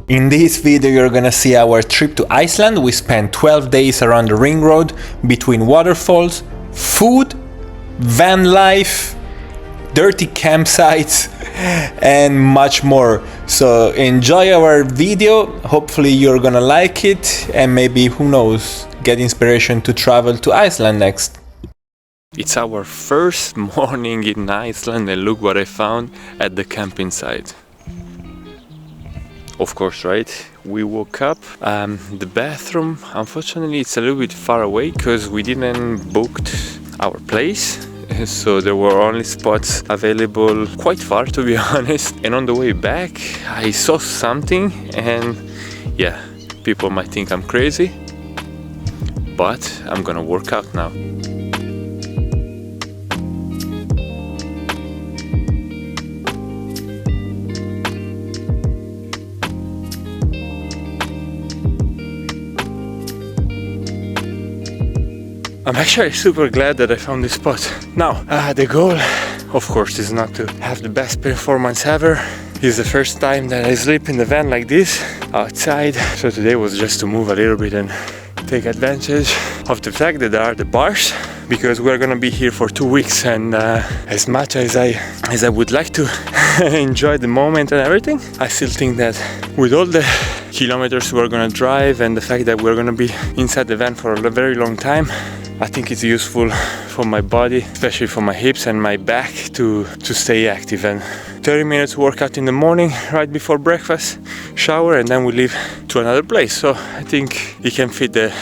In this video you're gonna see our trip to Iceland. We spent 12 days around the ring road between waterfalls, food, van life, dirty campsites and much more. So enjoy our video, hopefully you're gonna like it and maybe, who knows, get inspiration to travel to Iceland next. It's our first morning in Iceland and look what I found at the camping site. Of course, right? We woke up. The bathroom, unfortunately, it's a little bit far away because we didn't book our place. So there were only spots available quite far, to be honest. And on the way back, I saw something and yeah, people might think I'm crazy, but I'm gonna work out now. I'm actually super glad that I found this spot. Now, the goal, of course, is not to have the best performance ever. It's the first time that I sleep in the van like this, outside. So today was just to move a little bit and take advantage of the fact that there are the bars, because we're gonna be here for 2 weeks, and as much as I would like to enjoy the moment and everything, I still think that with all the kilometers we're gonna drive and the fact that we're gonna be inside the van for a very long time, I think it's useful for my body, especially for my hips and my back, to stay active. And 30 minutes workout in the morning right before breakfast, shower, and then we leave to another place. So I think it can fit the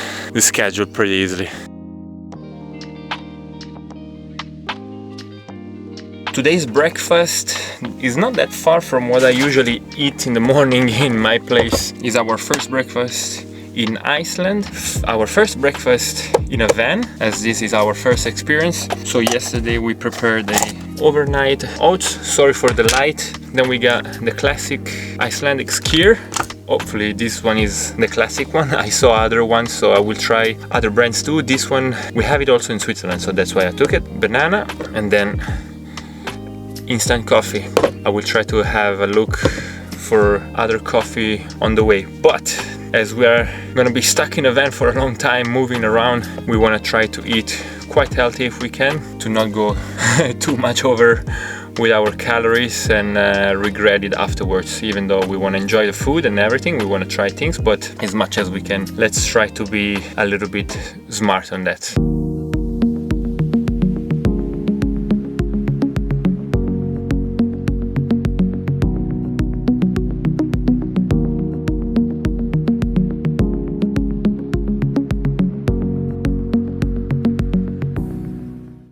schedule pretty easily. Today's breakfast is not that far from what I usually eat in the morning in my place. It's our first breakfast in Iceland, our first breakfast in a van, as this is our first experience. So yesterday we prepared the overnight oats, sorry for the light. Then we got the classic Icelandic skyr. Hopefully this one is the classic one. I saw other ones, so I will try other brands too. This one, we have it also in Switzerland, so that's why I took it. Banana, and then instant coffee. I will try to have a look for other coffee on the way, but as we are gonna be stuck in a van for a long time moving around, we want to try to eat quite healthy if we can, to not go too much over with our calories and regret it afterwards. Even though we want to enjoy the food and everything, we want to try things, but as much as we can, let's try to be a little bit smart on that.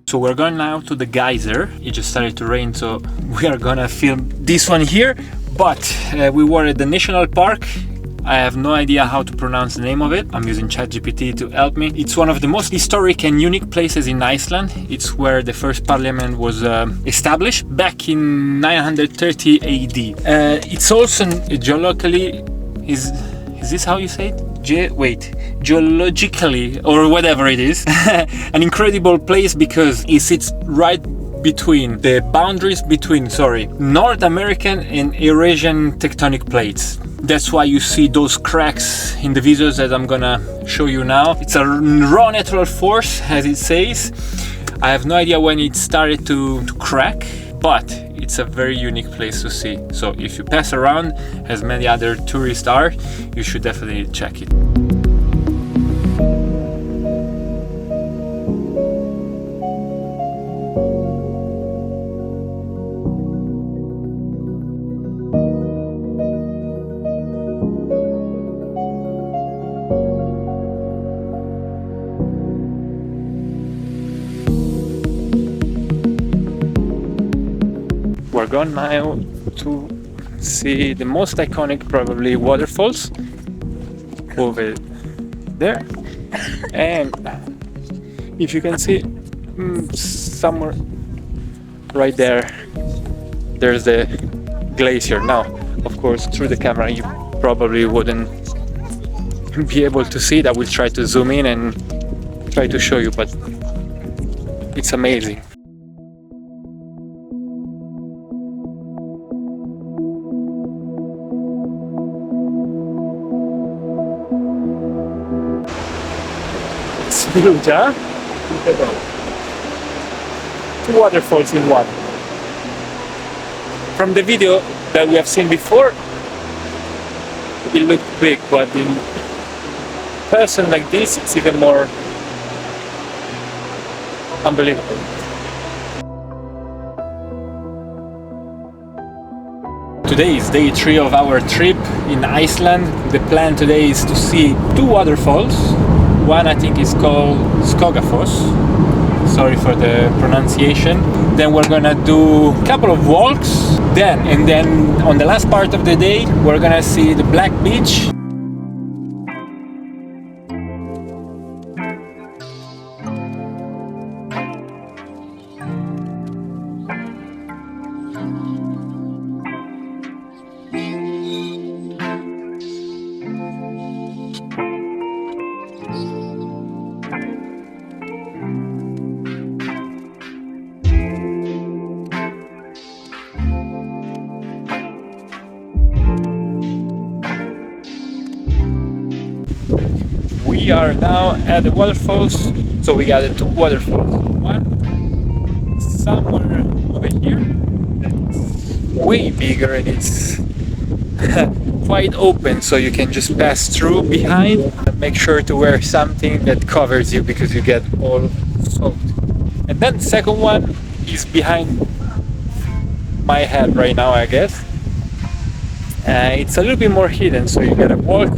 So we're going now to the geyser. It just started to rain, so we are gonna film this one here. But we were at the national park. I have no idea how to pronounce the name of it. I'm using ChatGPT to help me. It's one of the most historic and unique places in Iceland. It's where the first parliament was established back in 930 AD. It's also geologically, is this how you say it? Geologically, or whatever it is, an incredible place because it sits right between the boundaries between, North American and Eurasian tectonic plates. That's why you see those cracks in the videos that I'm gonna show you now. It's a raw natural force, as it says. I have no idea when it started to crack, but it's a very unique place to see. So if you pass around, as many other tourists are, you should definitely check it. We're going now to see the most iconic, probably, waterfalls over there. And if you can see somewhere right there, there's the glacier. Now, of course, through the camera you probably wouldn't be able to see it. I will try to zoom in and try to show you, but it's amazing. Huge, huh? Two waterfalls in one. From the video that we have seen before, it looked big, but in person like this, it's even more unbelievable. Today is day 3 of our trip in Iceland. The plan today is to see 2 waterfalls. One I think is called Skogafoss. Sorry for the pronunciation. Then we're gonna do a couple of walks. And then on the last part of the day, we're gonna see the Black Beach. We are now at the waterfalls, so we got the 2 waterfalls. One somewhere over here that's way bigger and it's quite open, so you can just pass through behind. Make sure to wear something that covers you because you get all soaked. And then the second one is behind my head right now, I guess. It's a little bit more hidden, so you gotta walk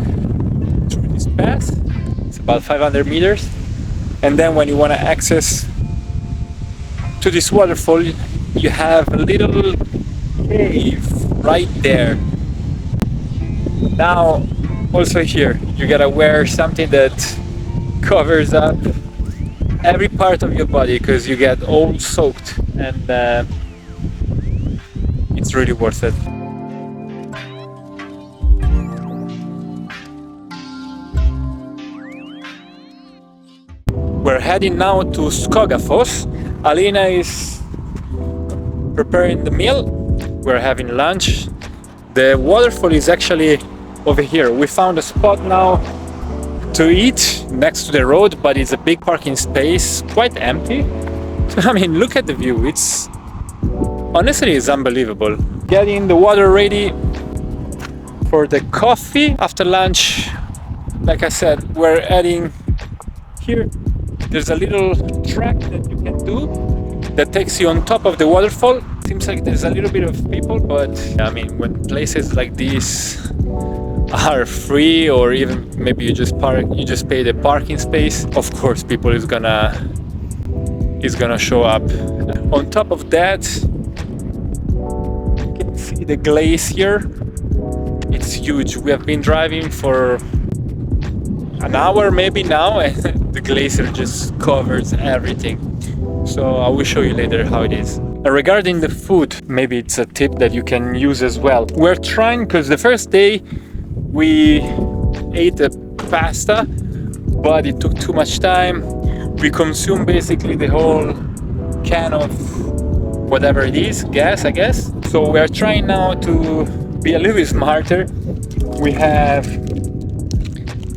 through this path. About 500 meters, and then when you want to access to this waterfall, you have a little cave right there. Now also here you gotta wear something that covers up every part of your body because you get all soaked, and it's really worth it. We're heading now to Skogafoss. Alina is preparing the meal. We're having lunch. The waterfall is actually over here. We found a spot now to eat next to the road, but it's a big parking space, quite empty. I mean, look at the view. It's honestly, it's unbelievable. Getting the water ready for the coffee after lunch. Like I said, we're heading here. There's a little track that you can do that takes you on top of the waterfall. Seems like there's a little bit of people, but I mean, when places like this are free, or even maybe you just pay the parking space, of course people is gonna show up. On top of that, you can see the glacier. It's huge. We have been driving for an hour maybe now, and the glacier just covers everything. So I will show you later how it is. Regarding the food, maybe it's a tip that you can use as well. We're trying, because the first day we ate a pasta, but it took too much time. We consumed basically the whole can of whatever it is, gas I guess. So we're trying now to be a little bit smarter. We have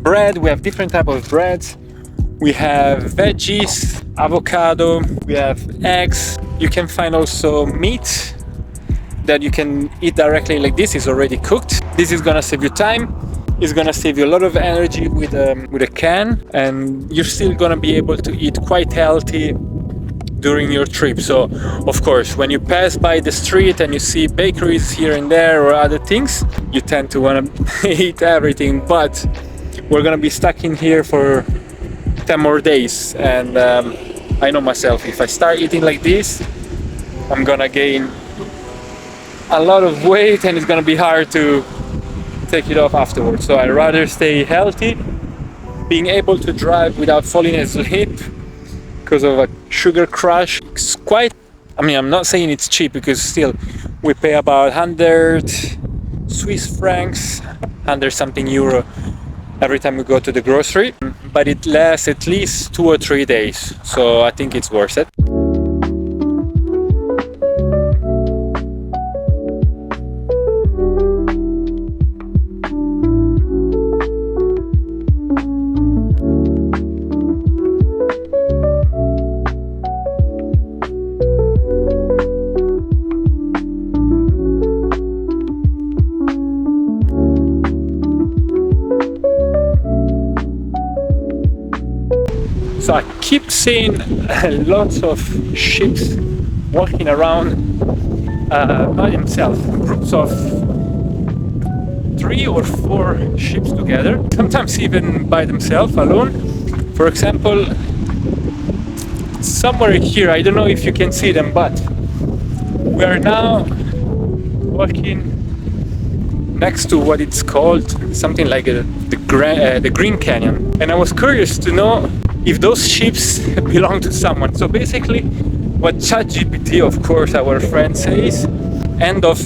bread, we have different type of breads. We have veggies, avocado, we have eggs. You can find also meat that you can eat directly like this. It's already cooked. This is gonna save you time. It's gonna save you a lot of energy with a can, and you're still gonna be able to eat quite healthy during your trip. So of course, when you pass by the street and you see bakeries here and there or other things, you tend to want to eat everything, but we're gonna be stuck in here for 10 more days, and I know myself, if I start eating like this, I'm gonna gain a lot of weight and it's gonna be hard to take it off afterwards. So I'd rather stay healthy. Being able to drive without falling asleep because of a sugar crash, it's quite, I mean, I'm not saying it's cheap, because still we pay about 100 Swiss francs, 100 something euro every time we go to the grocery, but it lasts at least 2 or 3 days, so I think it's worth it. keep seeing lots of ships walking around by themselves, groups of 3 or 4 ships together, sometimes even by themselves, alone. For example, somewhere here, I don't know if you can see them, but we are now walking next to what it's called, something like the Green Canyon. And I was curious to know if those ships belong to someone. So basically, what ChatGPT, of course, our friend, says, end of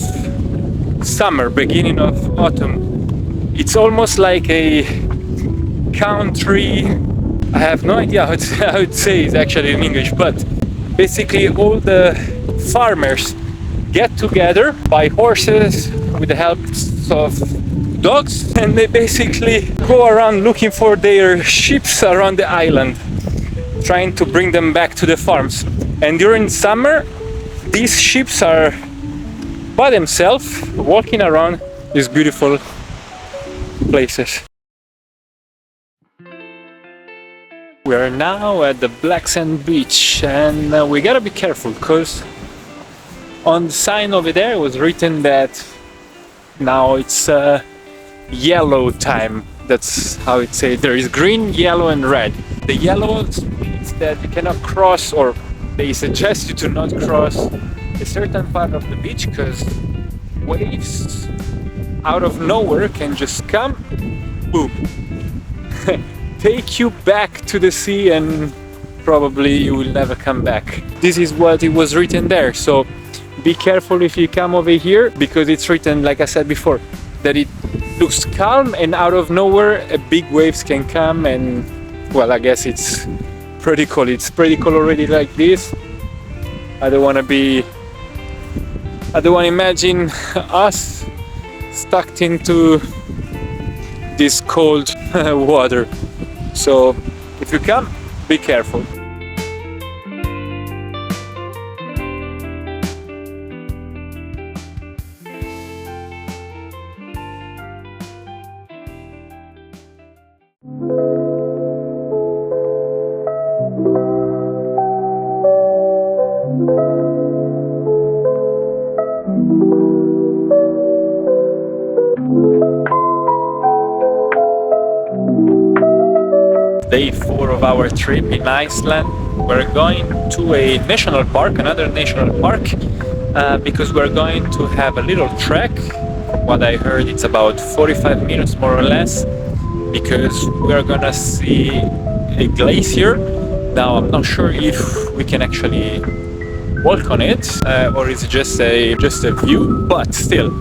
summer, beginning of autumn. It's almost like a country. I have no idea how it says actually in English, but basically all the farmers get together by horses with the help of dogs, and they basically go around looking for their sheep around the island, trying to bring them back to the farms. And during summer, these sheep are by themselves walking around these beautiful places. We are now at the Black Sand Beach, and we gotta be careful because on the sign over there it was written that now it's yellow time. That's how it says. There is green, yellow and red. The yellow means that you cannot cross, or they suggest you to not cross a certain part of the beach because waves out of nowhere can just come, boom, take you back to the sea, and probably you will never come back. This is what it was written there, so be careful if you come over here, because it's written, like I said before, that it looks calm and out of nowhere big waves can come, and well, I guess it's pretty cool. It's pretty cool already like this. I don't want to imagine us stuck into this cold water. So if you come, be careful. Day 4 of our trip in Iceland. We're going to a national park, another national park, because we're going to have a little trek. From what I heard, it's about 45 minutes more or less, because we're gonna see a glacier. Now I'm not sure if we can actually walk on it, or is it just a view, but still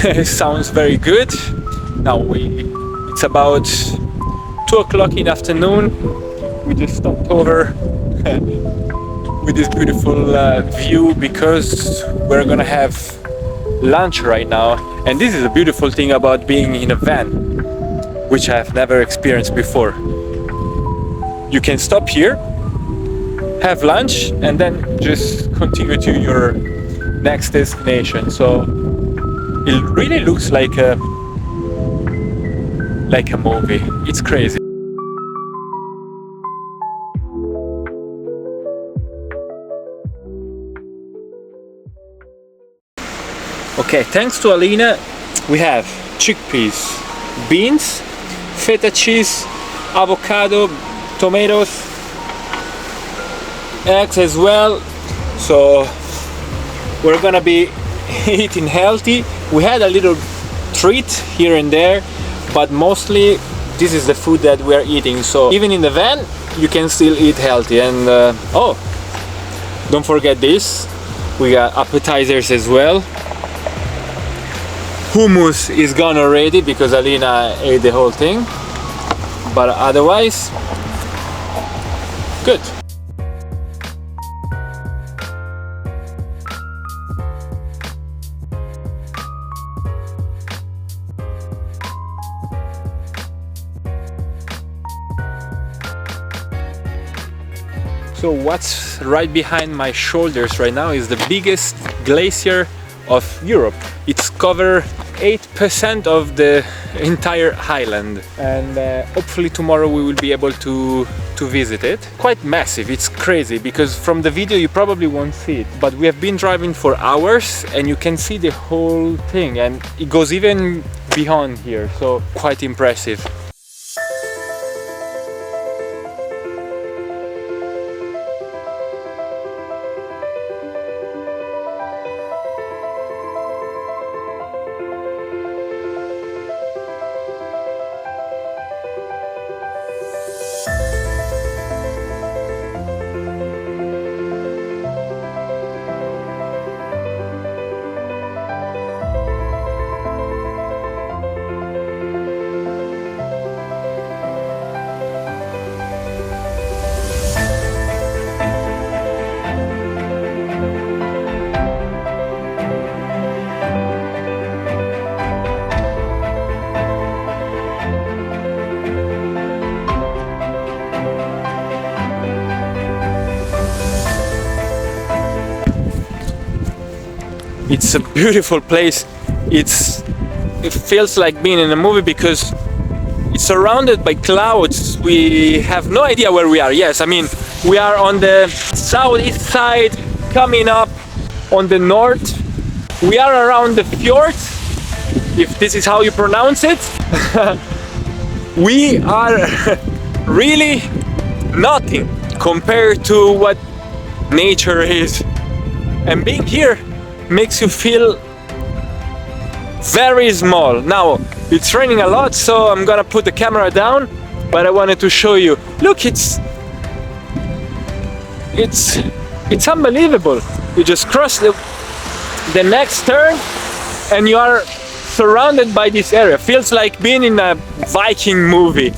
it sounds very good. Now it's about 2 o'clock in the afternoon. We just stopped over with this beautiful view because we're gonna have lunch right now. And this is a beautiful thing about being in a van, which I've never experienced before. You can stop here, have lunch, and then just continue to your next destination. So it really looks like a movie. It's crazy. Okay, thanks to Alina, we have chickpeas, beans, feta cheese, avocado, tomatoes, eggs as well. So we're gonna be eating healthy. We had a little treat here and there, but mostly this is the food that we're eating. So even in the van, you can still eat healthy. And oh, don't forget this. We got appetizers as well. Hummus is gone already because Alina ate the whole thing, but otherwise, good. So what's right behind my shoulders right now is the biggest glacier of Europe. It's covered 8% of the entire island, and hopefully tomorrow we will be able to visit it. Quite massive, it's crazy, because from the video you probably won't see it, but we have been driving for hours and you can see the whole thing, and it goes even beyond here, so quite impressive. It's a beautiful place. It feels like being in a movie because it's surrounded by clouds. We have no idea where we are. Yes, I mean, we are on the southeast side, coming up on the north. We are around the fjord, if this is how you pronounce it. We are really nothing compared to what nature is. And being here makes you feel very small. Now it's raining a lot, so I'm gonna put the camera down, but I wanted to show you. Look, it's unbelievable. You just cross the next turn and you are surrounded by this area. Feels like being in a Viking movie.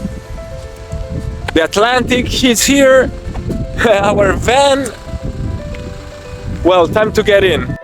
The Atlantic is here. Our van. Well, time to get in.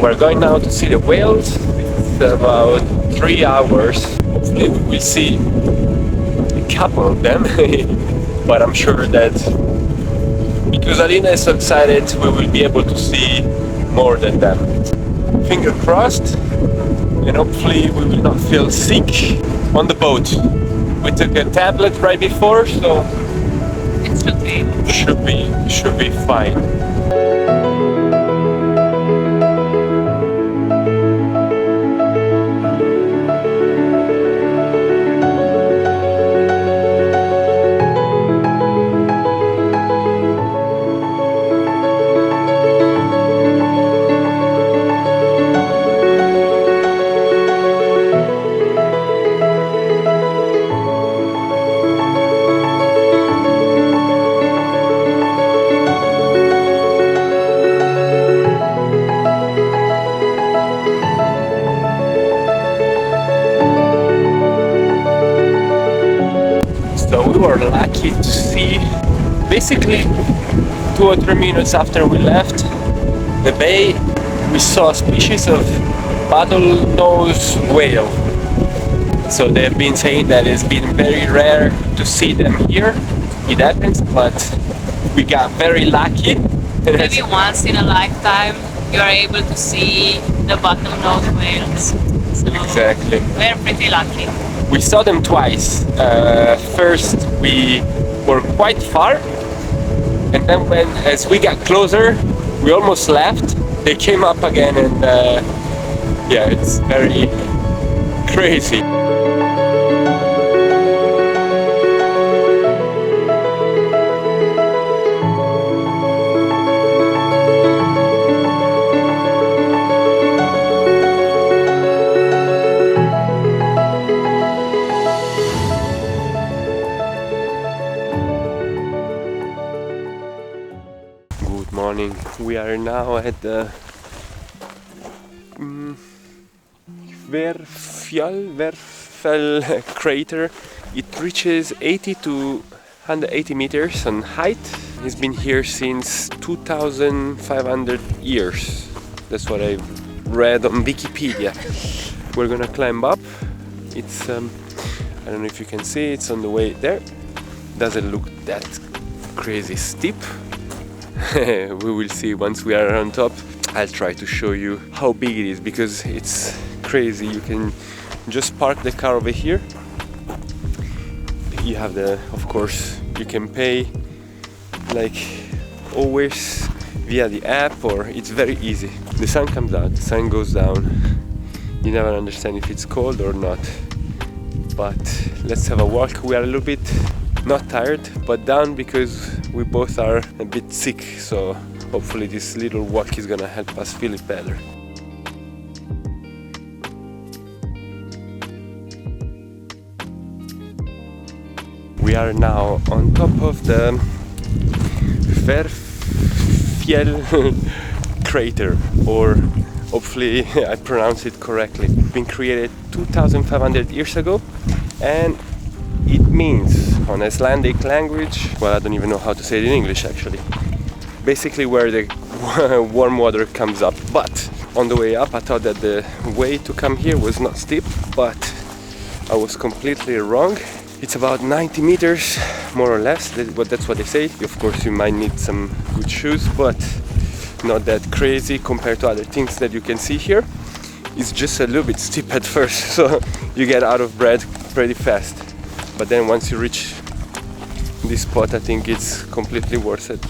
We're going now to see the whales. It's about 3 hours. Hopefully we will see a couple of them. But I'm sure that because Alina is so excited, we will be able to see more than them. Finger crossed, and hopefully we will not feel sick on the boat. We took a tablet right before, so it should be fine. We were lucky to see, basically 2 or 3 minutes after we left the bay, we saw a species of bottlenose whale. So they've been saying that it's been very rare to see them here. It happens, but we got very lucky. Maybe once in a lifetime you are able to see the bottlenose whales. So exactly. We're pretty lucky. We saw them twice. First we were quite far, and then as we got closer, we almost left. They came up again, and yeah, it's very crazy. We are now at the Werfel crater. It reaches 80 to 180 meters on height. It's been here since 2,500 years. That's what I've read on Wikipedia. We're gonna climb up. It's I don't know if you can see, it's on the way there. Doesn't look that crazy steep. We will see once we are on top. I'll try to show you how big it is because it's crazy. You can just park the car over here. You have of course, you can pay like always via the app, or it's very easy. The sun comes out, the sun goes down. You never understand if it's cold or not. But let's have a walk. We are a little bit not tired, but down because we both are a bit sick. So hopefully this little walk is gonna help us feel it better. We are now on top of the Werfel crater, or hopefully I pronounce it correctly. It's been created 2,500 years ago, and it means on Icelandic language, well, I don't even know how to say it in English actually, basically where the warm water comes up. But on the way up I thought that the way to come here was not steep, but I was completely wrong. It's about 90 meters more or less, that's what they say. Of course you might need some good shoes, but not that crazy compared to other things that you can see here. It's just a little bit steep at first, so you get out of breath pretty fast. But then once you reach this spot, I think it's completely worth it.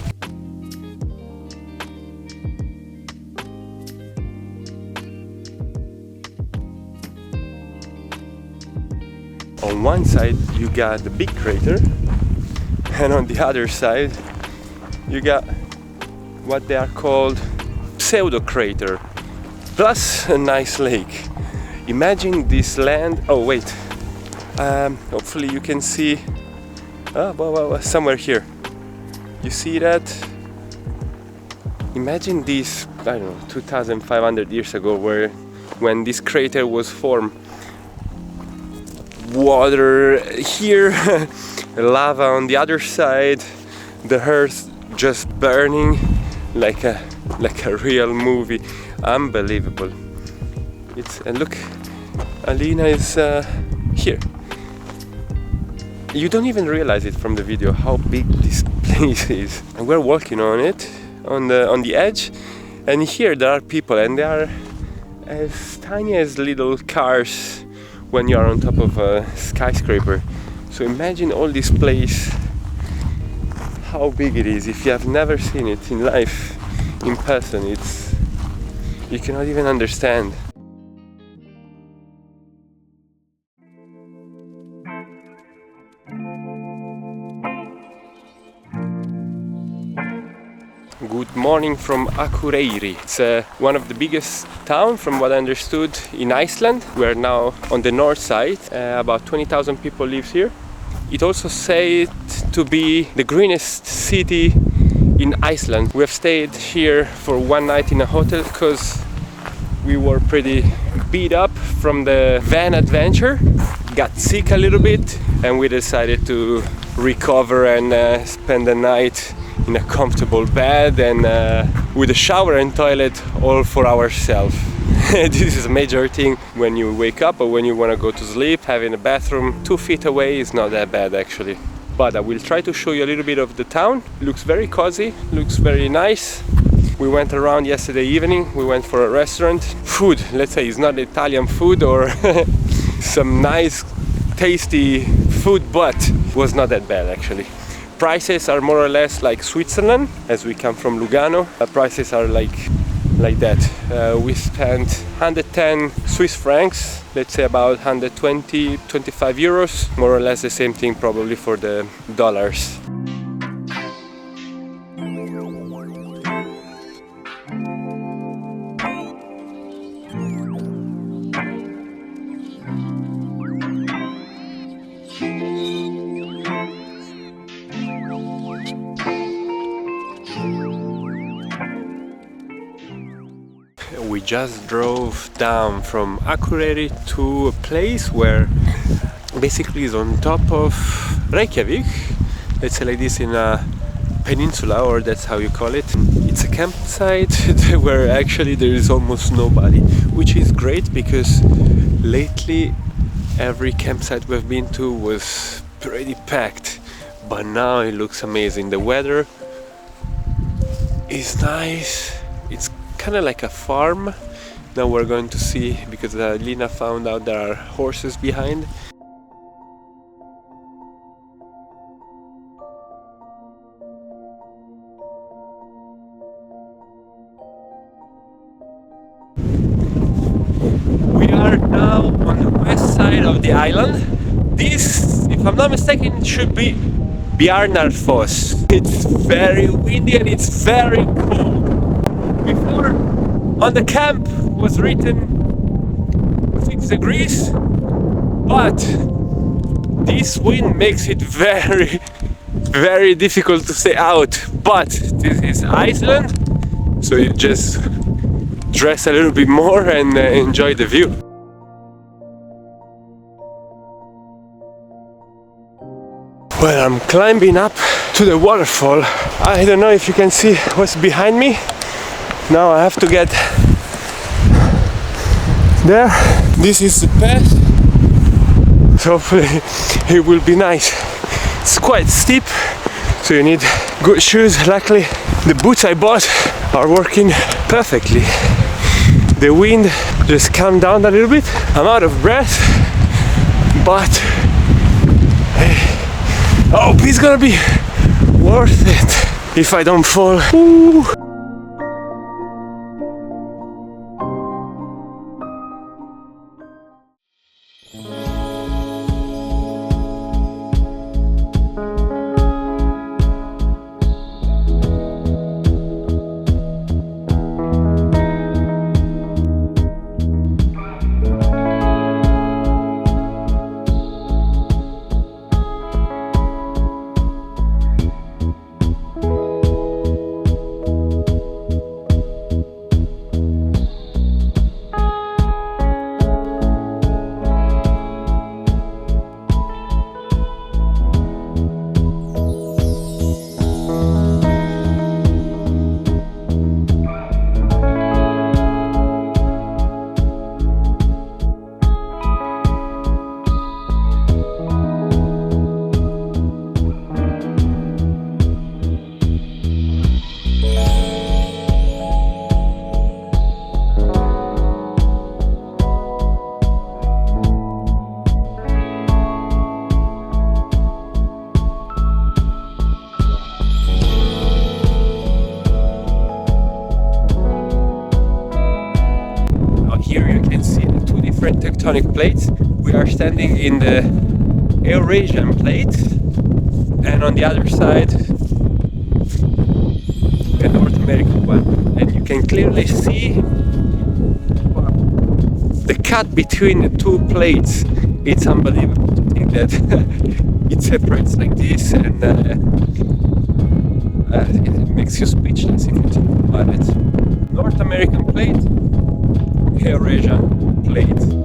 On one side you got the big crater, and on the other side you got what they are called pseudo crater, plus a nice lake. Imagine this land. Oh wait, hopefully you can see somewhere here. You see that? Imagine this, I don't know, 2,500 years ago, when this crater was formed. Water here, lava on the other side, the earth just burning like a real movie. Unbelievable. And look, Alina is here. You don't even realize it from the video how big this place is. And we're walking on it, on the edge, and here there are people, and they are as tiny as little cars when you are on top of a skyscraper. So imagine all this place, how big it is. If you have never seen it in life, in person, you cannot even understand. Good morning from Akureyri. It's one of the biggest towns, from what I understood, in Iceland. We're now on the north side. About 20,000 people live here. It also said to be the greenest city in Iceland. We have stayed here for one night in a hotel because we were pretty beat up from the van adventure. Got sick a little bit, and we decided to recover and spend the night in a comfortable bed and with a shower and toilet all for ourselves. This is a major thing when you wake up or when you want to go to sleep. Having a bathroom 2 feet away is not that bad actually. But I will try to show you a little bit of the town. Looks very cozy, looks very nice. We went around yesterday evening, we went for a restaurant. Food, let's say, is not Italian food or some nice tasty food, but was not that bad actually. Prices are more or less like Switzerland, as we come from Lugano. Prices are like that. We spent 110 Swiss francs, let's say about 120, 25 euros, more or less the same thing probably for the dollars. just drove down from Akureyri to a place where basically is on top of Reykjavik. Let's say like this, in a peninsula, or that's how you call it. It's a campsite where actually there is almost nobody, which is great because lately every campsite we've been to was pretty packed, but now it looks amazing. The weather is nice. It's kind of like a farm. Now we're going to see, because Lina found out there are horses behind. We are now on the west side of the island. This, if I'm not mistaken, should be Bjarnarfoss. It's very windy and it's very cold. Before, on the camp was written 6 degrees, but this wind makes it very, very difficult to stay out. But this is Iceland, so you just dress a little bit more and enjoy the view. Well, I'm climbing up to the waterfall. I don't know if you can see what's behind me. Now I have to get there. This is the path, so hopefully it will be nice. It's quite steep, so you need good shoes. Luckily the boots I bought are working perfectly. The wind just calmed down a little bit. I'm out of breath, but I hope it's gonna be worth it if I don't fall. Ooh. Tectonic plates. We are standing in the Eurasian plate, and on the other side the North American one, and you can clearly see the cut between the two plates. It's unbelievable to think that it separates like this, and it makes you speechless if you think about it. North American plate, Eurasian plate.